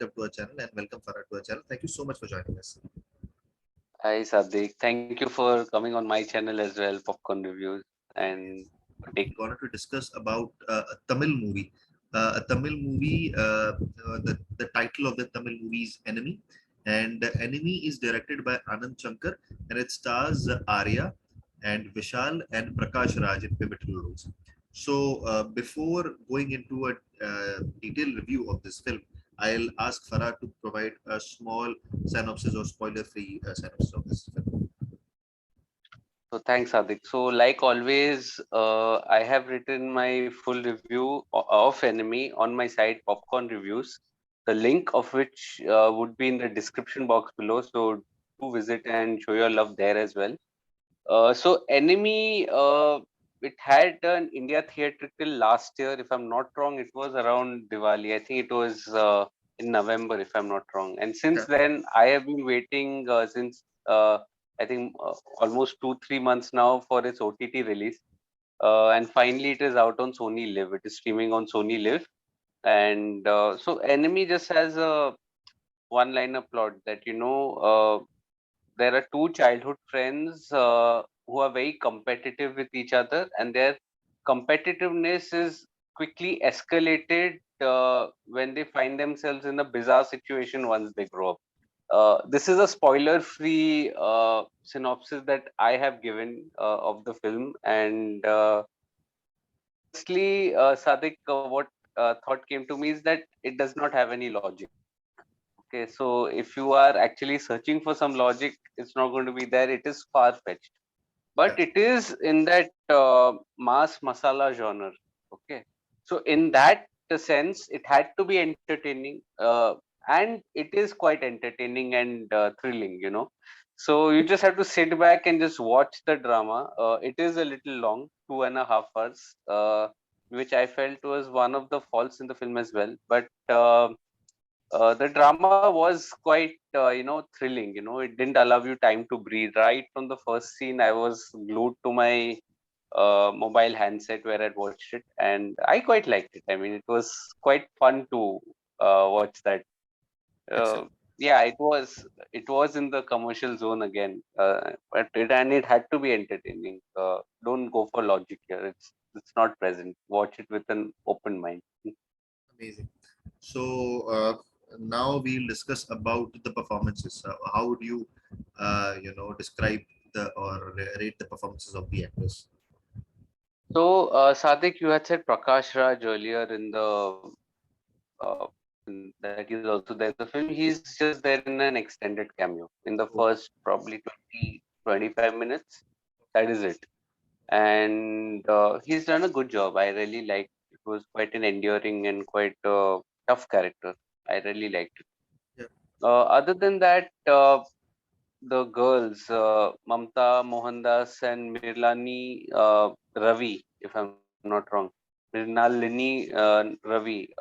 welcome to our channel and welcome Farhad to our channel. Thank you so much for joining us. Hi Sadik, thank you for coming on my channel as well, Popcorn Reviews, and for We taking. wanted to discuss about a Tamil movie. The title of the Tamil movie is Enemy, and Enemy is directed by Anand Shankar, and it stars Arya and Vishal and Prakash Raj in pivotal roles. So, before going into a detailed review of this film, I'll ask Farah to provide a small synopsis or spoiler-free synopsis of this film. So thanks, Sadik. So like always, I have written my full review of Enemy on my site, Popcorn Reviews. The link of which would be in the description box below. So do visit and show your love there as well. So Enemy, it had an India theatrical last year. If I'm not wrong, it was around Diwali. I think it was in November, if I'm not wrong. And since Yeah, then, I have been waiting since I think almost 2-3 months now for its OTT release. And finally, it is out on Sony Live. It is streaming on Sony Live. And so Enemy just has a one-liner plot that there are two childhood friends who are very competitive with each other, and their competitiveness is quickly escalated when they find themselves in a bizarre situation once they grow up. This is a spoiler-free synopsis that I have given of the film, and firstly, Sadik, what thought came to me is that it does not have any logic. Okay, so if you are actually searching for some logic, it's not going to be there. It is far-fetched, yeah, but it is in that mass masala genre. Okay, so in that sense, it had to be entertaining, and it is quite entertaining and thrilling. So you just have to sit back and just watch the drama. It is a little long, 2.5 hours, which I felt was one of the faults in the film as well. But the drama was quite thrilling. It didn't allow you time to breathe. Right from the first scene, I was glued to my mobile handset where I'd watched it, and I quite liked it. I mean, it was quite fun to watch that. uh, excellent. yeah, it was in the commercial zone again, but it had to be entertaining. Don't go for logic here. It's not present. Watch it with an open mind. Amazing. So now we'll discuss about the performances. How would you, describe rate the performances of the actors? So, Sadik, you had said Prakash Raj earlier that he's also there in the film. He's just there in an extended cameo in the Oh, first probably 20-25 minutes. That is it. And he's done a good job. I really liked it. It was quite an enduring and quite tough character. I really liked it. yeah, Other than that, the girls, Mamta Mohandas and Mirlani Ravi, if I'm not wrong, Mirnalini Ravi,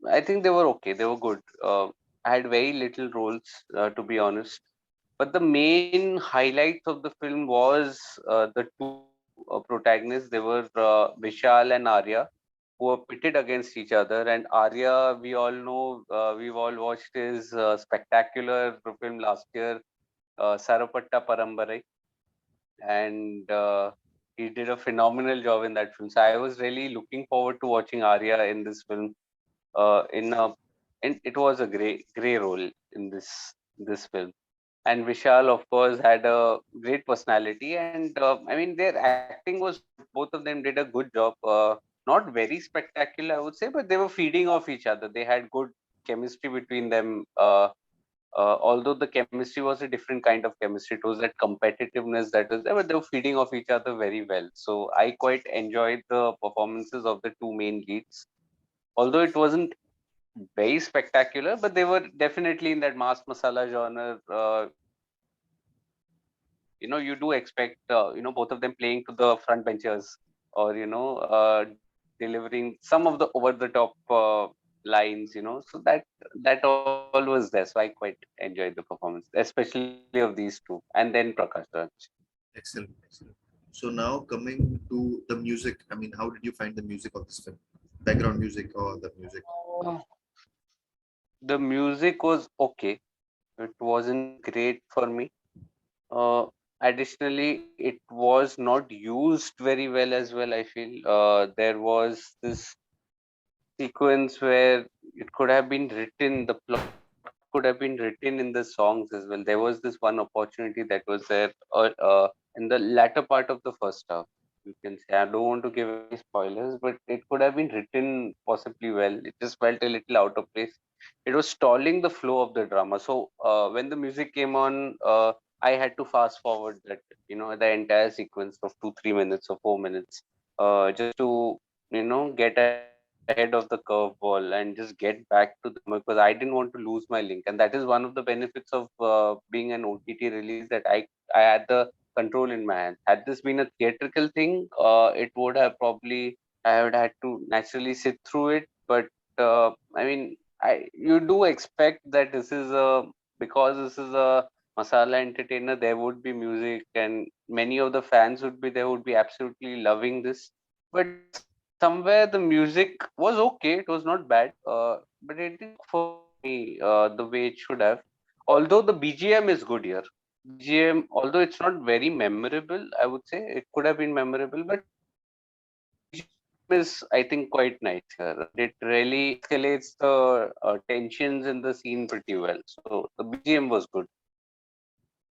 I think they were okay. They were good. I had very little roles, to be honest. But the main highlights of the film was the two protagonists. They were Vishal and Arya, who were pitted against each other. And Arya, we all know, we've all watched his spectacular film last year, Sarapatta Parambarai, and he did a phenomenal job in that film. So I was really looking forward to watching Arya in this film. In a, and it was a great role in this film. And Vishal, of course, had a great personality, and I mean their acting was good. Both of them did a good job. Not very spectacular, I would say, but they were feeding off each other. They had good chemistry between them. Although the chemistry was a different kind of chemistry, it was that competitiveness that was there, but they were feeding off each other very well. So I quite enjoyed the performances of the two main leads. Although it wasn't very spectacular, but they were definitely in that mass masala genre. You do expect, both of them playing to the front benchers, or delivering some of the over the top lines. So that all was there. So I quite enjoyed the performance, especially of these two, and then Prakash Raj. excellent, excellent. So now coming to the music, I mean, how did you find the music of this film? Background music or the music? The music was okay. It wasn't great for me. Uh, Additionally, it was not used very well as well. I feel there was this sequence where it could have been written, the plot could have been written in the songs as well. There was this one opportunity that was there in the latter part of the first half. You can say, I don't want to give any spoilers, but it could have been written possibly well. It just felt a little out of place. It was stalling the flow of the drama. So when the music came on, I had to fast forward that, the entire sequence of 2, 3 minutes or 4 minutes, just to get ahead of the curveball and just get back to the drama, because I didn't want to lose my link. And that is one of the benefits of being an OTT release, that I had the control in my hands. Had this been a theatrical thing, it would have probably, I would had to naturally sit through it. But I mean, I you do expect that this is a because this is a masala entertainer, there would be music, and many of the fans would be there, would be absolutely loving this. But somewhere the music was okay, it was not bad, but it didn't work for me the way it should have. Although the BGM is good here. BGM, although it's not very memorable, I would say it could have been memorable, but the BGM is, I think, quite nice here, and it really escalates the tensions in the scene pretty well. So the BGM was good.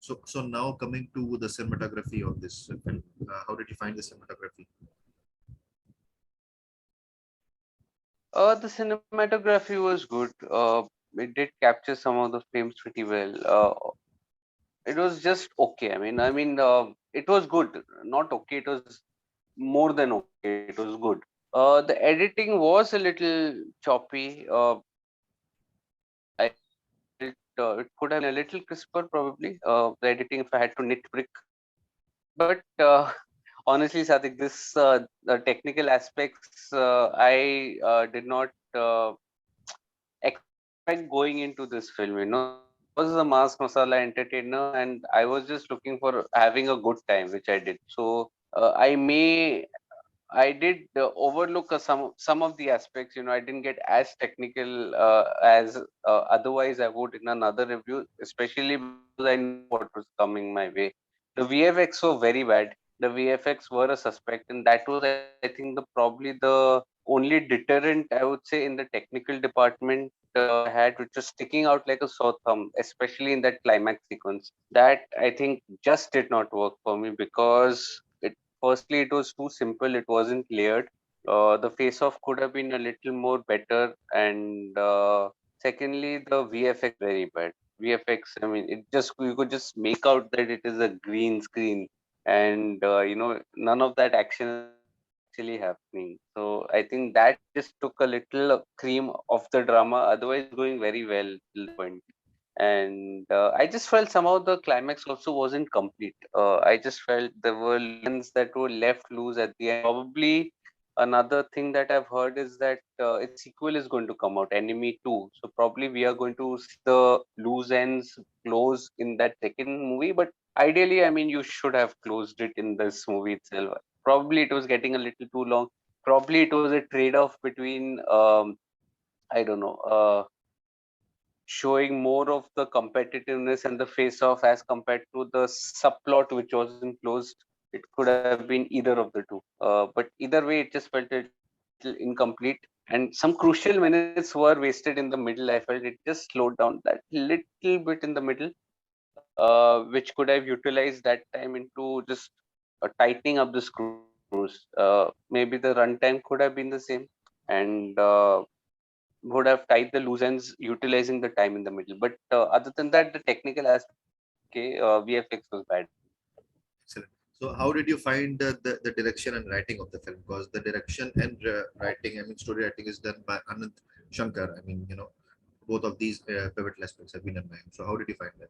So now coming to the cinematography of this film, how did you find the cinematography? The cinematography was good. It did capture some of the frames pretty well. It was just okay. It was good, not okay. It was more than okay. It was good. The editing was a little choppy. I felt it could have been a little crisper, probably. The editing, if I had to nitpick. But honestly, Sadik, the technical aspects, I did not expect going into this film. This was a mass masala entertainer, and I was just looking for having a good time, which I did. So I did overlook some of the aspects. I didn't get as technical as otherwise I would in another review, especially because I knew what was coming my way. The VFX were very bad. The VFX were a suspect, and that was, I think, probably the only deterrent, I would say, in the technical department I had, which was sticking out like a sore thumb, especially in that climax sequence. That, I think, just did not work for me because firstly, it was too simple. It wasn't layered. The face-off could have been a little more better, and secondly, the VFX very bad. VFX, I mean, it just you could just make out that it is a green screen, and none of that action is actually happening. So I think that just took a little cream of the drama. Otherwise, it was going very well till that point. And I just felt somehow the climax also wasn't complete. I just felt there were loose ends that were left loose at the end. Probably another thing that I've heard is that its sequel is going to come out, Enemy 2. So probably we are going to see the loose ends close in that second movie. But ideally, I mean, you should have closed it in this movie itself. Probably it was getting a little too long. Probably it was a trade-off between I don't know. Showing more of the competitiveness and the face off as compared to the subplot which wasn't closed. It could have been either of the two. But either way, it just felt a little incomplete. And some crucial minutes were wasted in the middle. I felt it just slowed down that little bit in the middle, which could have utilized that time into just tightening up the screws. Maybe the runtime could have been the same, and would have tied the loose ends utilizing the time in the middle. But other than that, the technical aspects were okay. VFX was bad. Excellent. So how did you find the direction and writing of the film? Because the direction and writing, I mean, story writing is done by Anand Shankar. I mean, both of these pivotal aspects have been in mind. So how did you find that?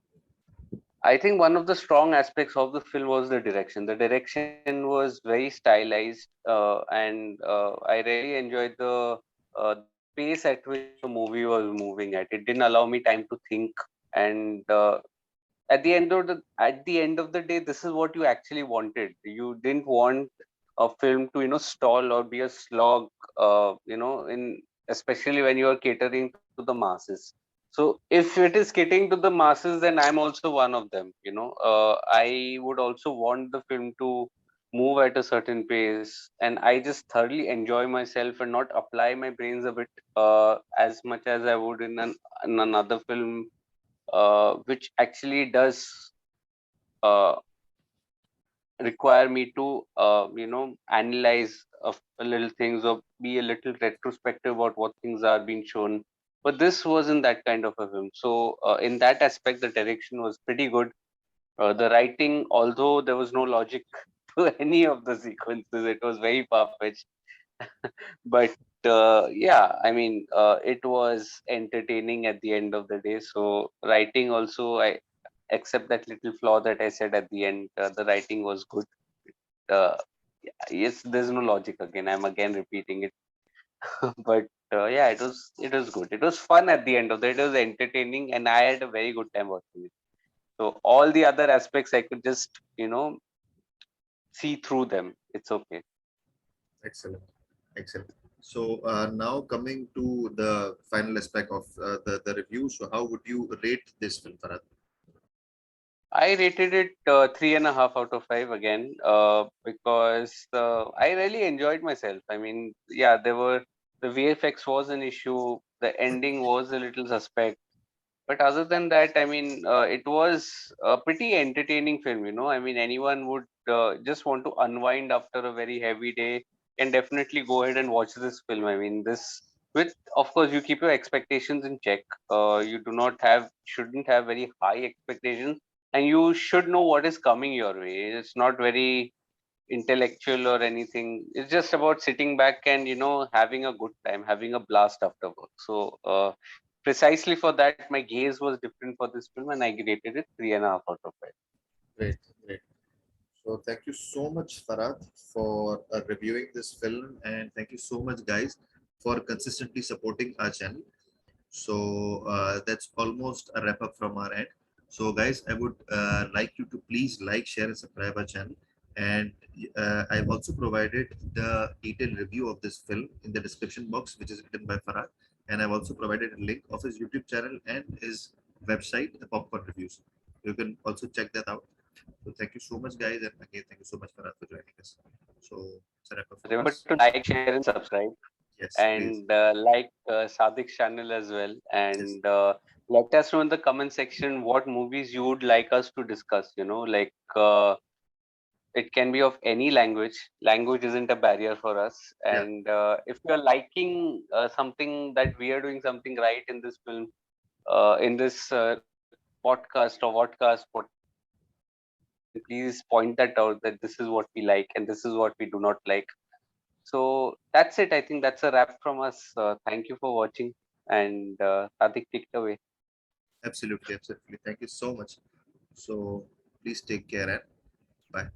I think one of the strong aspects of the film was the direction. The direction was very stylized, and I really enjoyed the pace at which the movie was moving at. It didn't allow me time to think, and at the end of the day, this is what you actually wanted. You didn't want a film to stall or be a slog, in especially when you are catering to the masses. So if it is getting to the masses, then I'm also one of them. I would also want the film to move at a certain pace, and I just thoroughly enjoy myself and not apply my brains a bit as much as I would in another film, which actually does uh, require me to analyze a little things or be a little retrospective about what things are being shown. But this wasn't that kind of a film. So in that aspect, the direction was pretty good. The writing, although there was no logic to any of the sequences, it was very far-fetched. But yeah, I mean, it was entertaining at the end of the day. So writing also, I except that little flaw that I said at the end, the writing was good. uh, yes, there's no logic again. I'm again repeating it. But yeah, it was good. It was fun at the end of the day. It was entertaining, and I had a very good time watching it. So all the other aspects I could just see through them. It's okay. Excellent. Excellent. So now coming to the final aspect of the review. So how would you rate this film, Farhad? I rated it 3.5 out of 5 again, because I really enjoyed myself. I mean, yeah, the VFX was an issue. The ending was a little suspect. But other than that, I mean, it was a pretty entertaining film. I mean, anyone would just want to unwind after a very heavy day can definitely go ahead and watch this film. I mean, with, of course, you keep your expectations in check. You do not shouldn't have very high expectations, and you should know what is coming your way. It's not very intellectual or anything. It's just about sitting back and having a good time, having a blast after work. So precisely for that, my gaze was different for this film, and I rated it 3.5 out of 5. Great, great. So thank you so much, Farhad, for reviewing this film, and thank you so much, guys, for consistently supporting our channel. So that's almost a wrap up from our end. So, guys, I would like you to please like, share, and subscribe our channel. And I've also provided the detailed review of this film in the description box, which is written by Farhad. And I've also provided a link of his YouTube channel and his website, the Popcorn Reviews. You can also check that out. So, thank you so much, guys. And again, thank you so much, Farhad, for joining us. So, it's a wrap up from Remember us. to like, share, and subscribe, Yes, please. and like Sadik's channel as well. Yes, And let us know in the comment section what movies you would like us to discuss. Like it can be of any language. Language isn't a barrier for us. yeah, And if you're liking something that we are doing something right in this film, in this podcast or vodcast, whatever it is, then please point that out, that this is what we like and this is what we do not like. So that's it. I think that's a wrap from us. Thank you for watching, and Sadik, take it away. absolutely, absolutely. Thank you so much. So please take care and bye.